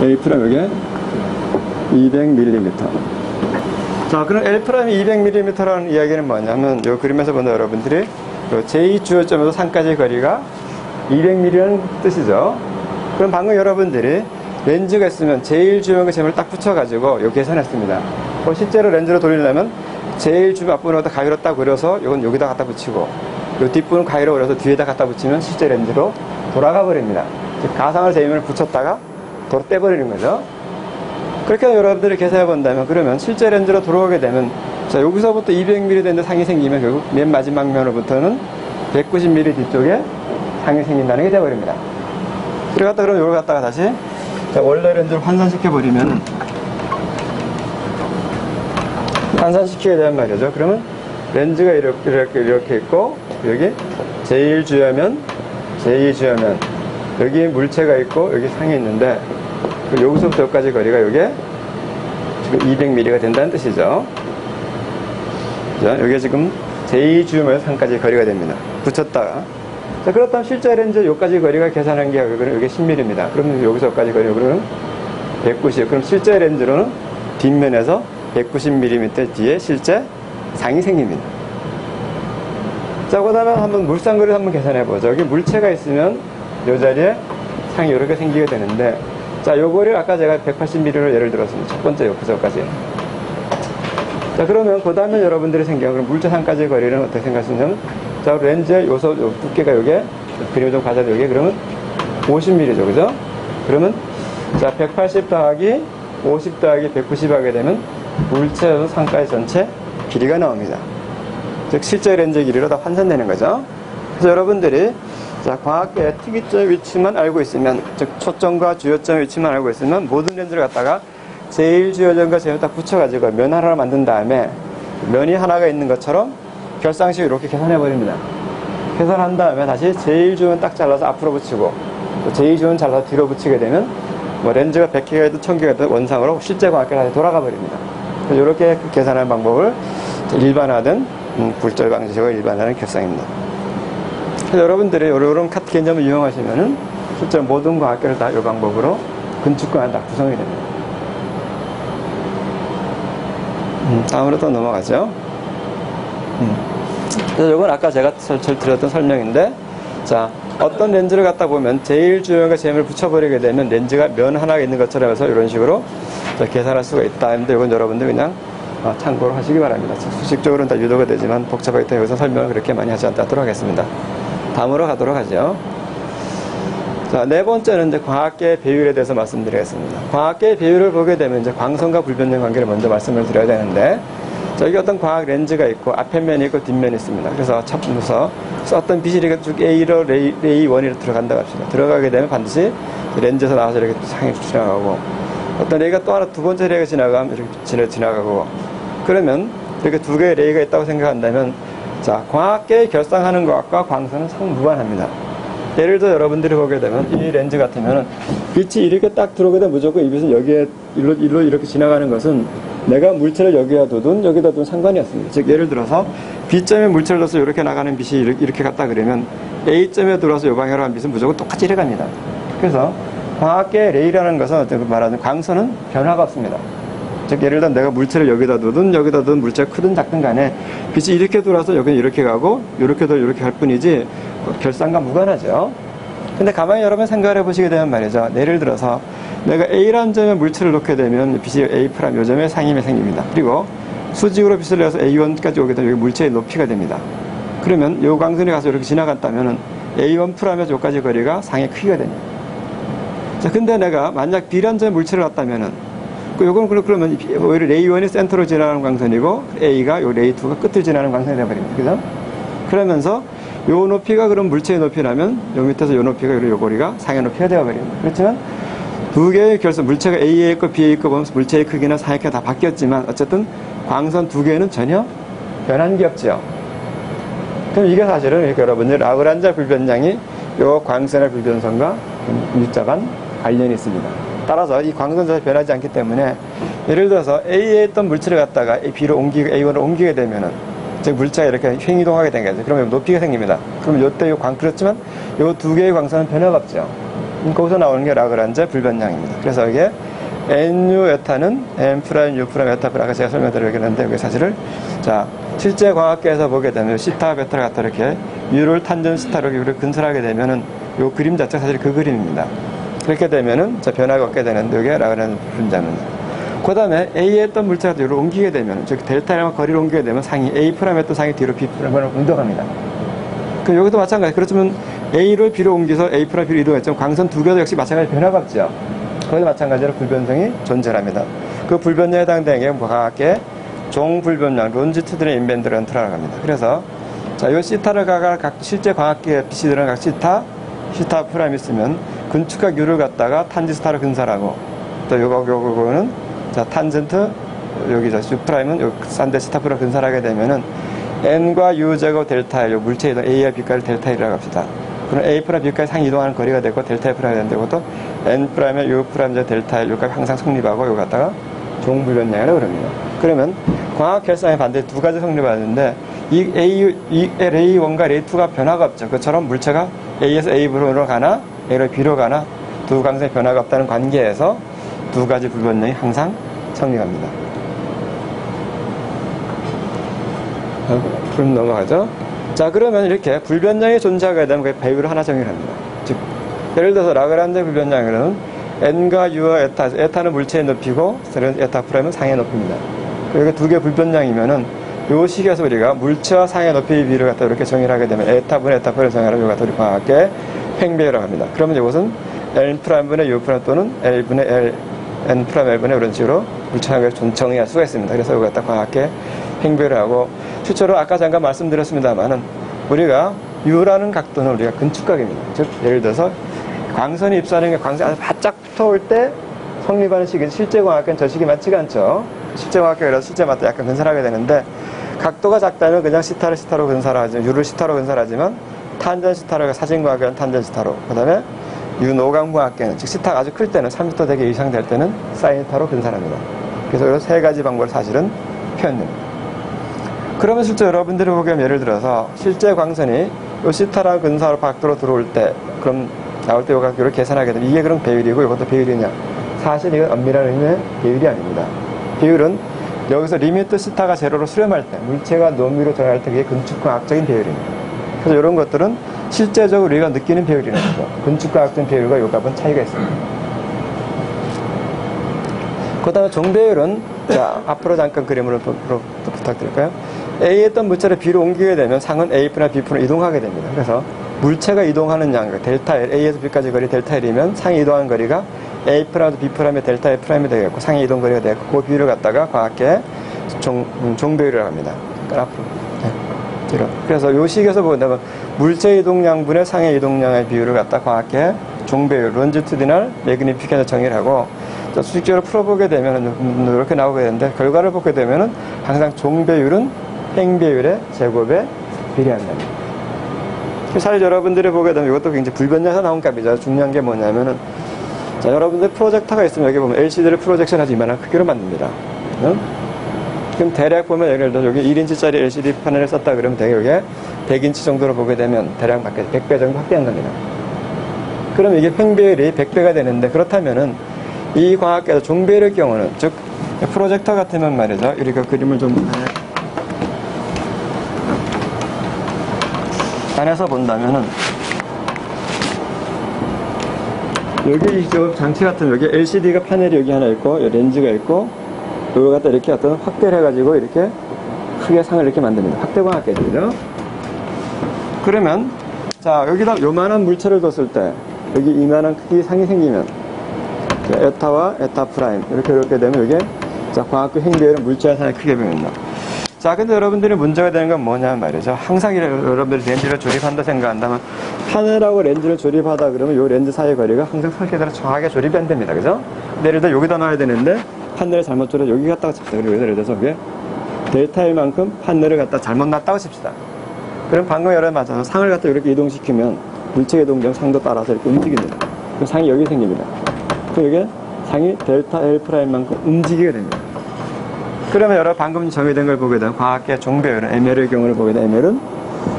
A' 이게 200mm. 자, 그럼 L' 200mm라는 이야기는 뭐냐면, 이 그림에서 보는 여러분들이 j 주요점에서 상까지의 거리가 200mm라는 뜻이죠. 그럼 방금 여러분들이 렌즈가 있으면 제일 주요점의 점을 딱 붙여가지고 요 계산했습니다. 실제로 렌즈로 돌리려면 제일 주요 앞부분을 가위로 딱 그려서 이건 여기다 갖다 붙이고, 요 뒷부분 가위로 그려서 뒤에다 갖다 붙이면 실제 렌즈로 돌아가 버립니다. 즉 가상을 제임을 붙였다가 도로 떼버리는 거죠. 그렇게 여러분들이 계산해 본다면, 그러면 실제 렌즈로 돌아오게 되면, 자, 여기서부터 200mm 되는 상이 생기면 결국 맨 마지막 면으로부터는 190mm 뒤쪽에 상이 생긴다는 게 되어버립니다. 그래갖다 그럼 요걸 갖다가 다시, 자, 원래 렌즈를 환산시켜버리면, 환산시키게 되는 말이죠. 그러면 렌즈가 이렇게 있고, 여기 제일 주요면, 여기 물체가 있고, 여기 상이 있는데, 여기서부터 여기까지 거리가 이게 지금 200mm가 된다는 뜻이죠. 자, 여기가 지금 제2주요에서 상까지 거리가 됩니다. 붙였다가. 자, 그렇다면 실제 렌즈 여기까지 거리가 계산한 게 여기 10mm입니다. 그러면 여기서 여기까지 거리가 그러면 190. 그럼 실제 렌즈로는 뒷면에서 190mm 뒤에 실제 상이 생깁니다. 자, 그 다음에 한번 물상거리를 한번 계산해 보죠. 여기 물체가 있으면 이 자리에 상이 이렇게 생기게 되는데, 자, 요 거리를 아까 제가 180mm로 예를 들었습니다. 첫 번째 여기서까지. 자, 그러면 그 다음에 여러분들이 생겨요. 그럼 물체상까지의 거리는 어떻게 생각하시냐면, 자, 렌즈의 요 두께가 요게, 그림을 좀 가져도 요게, 그러면 50mm죠. 그죠? 그러면, 자, 180 더하기 50 더하기 190 하게 되면 물체 상까지 전체 길이가 나옵니다. 즉, 실제 렌즈 길이로 다 환산되는 거죠. 그래서 여러분들이, 자, 광학계의 특이점 위치만 알고 있으면, 즉 초점과 주요점 위치만 알고 있으면 모든 렌즈를 갖다가 제일 주요점과 제일 딱 붙여가지고 면 하나를 만든 다음에 면이 하나가 있는 것처럼 결상식을 이렇게 계산해 버립니다. 계산한 다음에 다시 제일 주요는 딱 잘라서 앞으로 붙이고, 또 제일 주요는 잘라서 뒤로 붙이게 되면 뭐 렌즈가 100개가 되든 1000개가 되든 원상으로 실제 광학계로 다시 돌아가 버립니다. 그래서 이렇게 계산하는 방법을 일반화된 굴절 방식으로 일반화하는 결상입니다. 그래서 여러분들이 이런 카트 개념을 이용하시면은 실제 모든 과학계를 다 이 방법으로 건축과는 다 구성이 됩니다. 다음으로 또 넘어가죠. 그래서 이건 아까 제가 드렸던 설명인데, 자, 어떤 렌즈를 갖다 보면 제일 주요가 제임을 붙여버리게 되면 렌즈가 면 하나가 있는 것처럼 해서 이런 식으로 계산할 수가 있다. 근데 이건 여러분들 그냥 참고로 하시기 바랍니다. 수식적으로는 다 유도가 되지만 복잡하기 때문에 여기서 설명을 그렇게 많이 하지 않도록 하겠습니다. 다음으로 가도록 하죠. 자, 네 번째는 이제 광학계의 배율에 대해서 말씀드리겠습니다. 광학계의 배율을 보게 되면 이제 광선과 불변경 관계를 먼저 말씀을 드려야 되는데, 자, 여기 어떤 광학 렌즈가 있고 앞에 면이 있고 뒷면이 있습니다. 그래서 첫 번째서 어떤 빛이 이렇게 쭉 A로 레이 1로 들어간다고 합시다. 들어가게 되면 반드시 렌즈에서 나와서 이렇게 상에 지나가고, 어떤 레이가 또 하나 두 번째 레이가 지나가면 이렇게 지나가고, 그러면 이렇게 두 개의 레이가 있다고 생각한다면, 자, 광학계의 결상하는 것과 광선은 상무관합니다. 예를 들어 여러분들이 보게 되면 이 렌즈 같으면 빛이 이렇게 딱 들어오게 되면 무조건 이 빛은 여기에 일로 이렇게 지나가는 것은 내가 물체를 여기다 두든 여기다 두든 상관이 없습니다. 즉 예를 들어서 B점에 물체를 넣어서 이렇게 나가는 빛이 이렇게 갔다 그러면 A점에 들어와서 이 방향으로 한 빛은 무조건 똑같이 이래 갑니다. 그래서 광학계의 레이라는 것은 말하는 광선은 변화가 없습니다. 즉 예를 들어 내가 물체를 여기다 두든 물체가 크든 작든 간에 빛이 이렇게 돌아서 여기는 이렇게 가고 이렇게도 이렇게 갈 뿐이지 결상과 무관하죠. 근데 가만히 여러분 생각을 해보시게 되면 말이죠. 예를 들어서 내가 A라는 점에 물체를 놓게 되면 빛이 A' 요 점에 상임이 생깁니다. 그리고 수직으로 빛을 내서 A1까지 오게 되면 여기 물체의 높이가 됩니다. 그러면 이 광선이 가서 이렇게 지나갔다면 A1'에서 여기까지 거리가 상의 크기가 됩니다. 자, 근데 내가 만약 B라는 점에 물체를 놨다면은 요건 그러면 오히려 레이 1이 센터로 지나가는 광선이고 A가 요 레이 2가 끝을 지나가는 광선이 되어버립니다. 그죠? 그러면서 요 높이가 그럼 물체의 높이라면 요 밑에서 요 높이가 요 거리가 상의 높이가 되어버립니다. 그렇지만 두 개의 결선, 물체가 A에 있고 B에 있고 보면 물체의 크기나 상의 크기가 다 바뀌었지만 어쨌든 광선 두 개는 전혀 변한 게 없죠. 그럼 이게 사실은 이렇게 여러분들 라그란자 불변량이 요 광선의 불변성과 밀접한 관련이 있습니다. 따라서 이 광선 자체가 변하지 않기 때문에 예를 들어서 A에 있던 물체를 갖다가 B로 옮기고 A1으로 옮기게 되면은 즉 물체가 이렇게 횡이동하게 된 거죠. 그러면 높이가 생깁니다. 그러면 요때 그렇지만 요 두 개의 광선은 변화가 없죠. 거기서 나오는 게 라그란제 불변량입니다. 그래서 이게 NU 에타는 N 프라임 U 프라임 에타 프라임 아까 제가 설명드리겠는데 이게 사실을 자 실제 과학계에서 보게 되면 시타 베타를 갖다 이렇게 U를 탄전 시타로 U를 근설하게 되면은 요 그림 자체가 사실 그 그림입니다. 그렇게 되면은 자 변화가 없게 되는데 이게 라그란제 불변량입니다. 그 다음에 A에 했던 물체가 뒤로 옮기게 되면 즉 델타랑 거리를 옮기게 되면 상이 A 프라임에 했던 상이 뒤로 B 프라임으로 운동합니다. 그럼 여기도 마찬가지. 그렇지만 A를 B로 옮겨서 A 프라임 B로 이동했지만 광선 두 개도 역시 마찬가지 변화가 없죠. 거기도 마찬가지로 불변성이 존재합니다. 그 불변량에 해당되는 게 과학계 종불변량, 론지튜드의 인밴드런트라고 합니다. 그래서 자, 요 시타를 각 실제 과학계 BC들은 각 시타 프라임 있으면 근축각 U를 갖다가 탄지스타로 근설하고 또 요거는 자, 탄젠트 여기 저 U 프라임은 요 산데 시타 프라임 근설하게 되면은 N과 U 제곱 델타 L, 요 물체 이동 A와 B까지 델타 L이라고 합시다. 그럼 A 프라임 B까지 상이 이동하는 거리가 되고 델타 프라임이 되고 또 N 프라임에 U 프라임 델타 L 여기까지 항상 성립하고 요거 갖다가 종불변량이라고 그럽니다. 그러면 광학 결상에 반대 두 가지 성립하는데 이 LA1과 LA2가 변화가 없죠. 그처럼 물체가 A에서 A로 가나 A로 B로 가나 두 광선의 변화가 없다는 관계에서 두 가지 불변량이 항상 성립합니다. 그럼 넘어가죠. 자, 그러면 이렇게 불변량이 존재하게 되면 그 배율을 하나 정의합니다. 즉, 예를 들어서 라그란제 불변량은 N과 U와 에타는 물체의 높이고, 에타 프라임은 상의 높이입니다. 그리고 두 개 불변량이면은 요 식에서 우리가 물체와 상의 높이의 비를 갖다 이렇게 정의를 하게 되면 에타분의 에타 프라임을 정의하면 이거 갖다 우리 과학계 횡배율이라고 합니다. 그러면 이것은 N 프라임분의 U 프라임 또는 L분의 L, N 프라임 L분의 이런 식으로 물체상을 정의할 수가 있습니다. 그래서 이거 갖다 과학계 횡배율을 하고 실제로 아까 잠깐 말씀드렸습니다만은 우리가 U라는 각도는 우리가 근축각입니다. 즉 예를 들어서 광선이 입수하는 게 광선이 아주 바짝 붙어올 때 성립하는 식이 실제 광학계는 저 식이 맞지가 않죠. 실제 광학계가 실제 맞다 약간 근설하게 되는데 각도가 작다면 그냥 시타를 시타로 근설하지만 U를 시타로 근설하지만 탄전 시타로 사진 광학계는 탄전 시타로 그 다음에 U 노광 광학계는 즉 시타가 아주 클 때는 3m 되게 이상 될 때는 사인 시타로 근설합니다. 그래서 이런 세 가지 방법을 사실은 표현됩니다. 그러면 실제 여러분들이 보기에 예를 들어서 실제 광선이 요 시타랑 근사로 각도로 들어올 때 그럼 나올 때 요 각도를 계산하게 되면 이게 그럼 배율이고 이것도 배율이냐? 사실 이건 엄밀한 의미의 배율이 아닙니다. 배율은 여기서 리미트 시타가 제로로 수렴할 때 물체가 너미로 전환할 때 그게 근축과학적인 배율입니다. 그래서 이런 것들은 실제적으로 우리가 느끼는 배율이라는 거죠. 근축과학적인 배율과 요 값은 차이가 있습니다. 그 다음에 종배율은 자 앞으로 잠깐 그림으로 부탁드릴까요? A에 있던 물체를 B로 옮기게 되면 상은 A분의 B분으로 이동하게 됩니다. 그래서 물체가 이동하는 양, 델타 L, A에서 B까지 거리 델타 L이면 상이 이동하는 거리가 A 프라임에서 B 프라임의 델타 L 프라임이 되겠고 상의 이동 거리가 되겠고 그 비율을 갖다가 과학계 종배율이라고 합니다. 그러니까 앞으로. 네. 그래서 요 식에서 보면 물체 이동량분의 상의 이동량의 비율을 갖다 과학계 종배율, 론지튜디널 매그니피켄을 정의를 하고 수직적으로 풀어보게 되면 이렇게 나오게 되는데 결과를 보게 되면은 항상 종배율은 횡배율의 제곱에 비례한답니다. 사실 여러분들이 보게 되면 이것도 굉장히 불변량에서 나온 값이죠. 중요한 게 뭐냐면은 자 여러분들 프로젝터가 있으면 여기 보면 LCD를 프로젝션 하지 이만한 크기로 만듭니다. 응? 그럼 대략 보면 예를 들어 여기 1인치짜리 LCD 패널을 썼다 그러면 되게 여기에 100인치 정도로 보게 되면 대략 100배 정도 확대한 겁니다. 그럼 이게 횡배율이 100배가 되는데 그렇다면은 이 광학계에서 종배율의 경우는 즉 프로젝터 같으면 말이죠. 우리가 그림을 좀 안에서 본다면은 여기 이 장치 같은 여기 LCD가 패널이 여기 하나 있고 여기 렌즈가 있고 이걸 갖다 이렇게 어떤 확대를 해가지고 이렇게 크게 상을 이렇게 만듭니다. 확대 광학계죠, 그죠? 그러면 자 여기다 요만한 물체를 뒀을 때 여기 이만한 크기 상이 생기면 에타와 에타 프라임 이렇게 되면 이게 자 광학계 횡배율은 물체와 상의 크게 변합니다. 자 근데 여러분들이 문제가 되는 건 뭐냐면 말이죠. 항상 여러분들이 렌즈를 조립한다 생각한다면 하늘하고 렌즈를 조립하다 그러면 요 렌즈 사이의 거리가 항상 설계대로 정확하게 조립이 안 됩니다. 그죠? 예를 들어 여기다 놔야 되는데 판넬을 잘못 조려 여기 갖다가 칩시다. 그리고 예를 들어서 이게 델타일 만큼 판넬을 갖다 잘못 놨다고 칩시다. 그럼 방금 여러분 맞아서 상을 갖다 이렇게 이동시키면 물체 이동정 상도 따라서 이렇게 움직입니다. 그럼 상이 여기 생깁니다. 그럼 이게 상이 델타 L 프라임만큼 움직이게 됩니다. 그러면 여러분 방금 정의된 걸 보게 되면 과학계 종배율은 ML의 경우를 보게 되면 ML은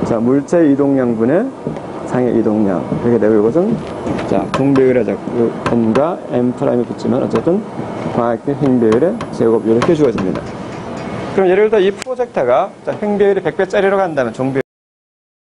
자 물체 이동량분의 상의 이동량 이렇게 되고 이것은 자 종배율의 n과 n 프라임이 붙지만 어쨌든 광학의 횡배율의 제곱 이렇게 주어집니다. 그럼 예를 들어 이 프로젝터가 자, 횡배율이 100배짜리로 간다면 종배율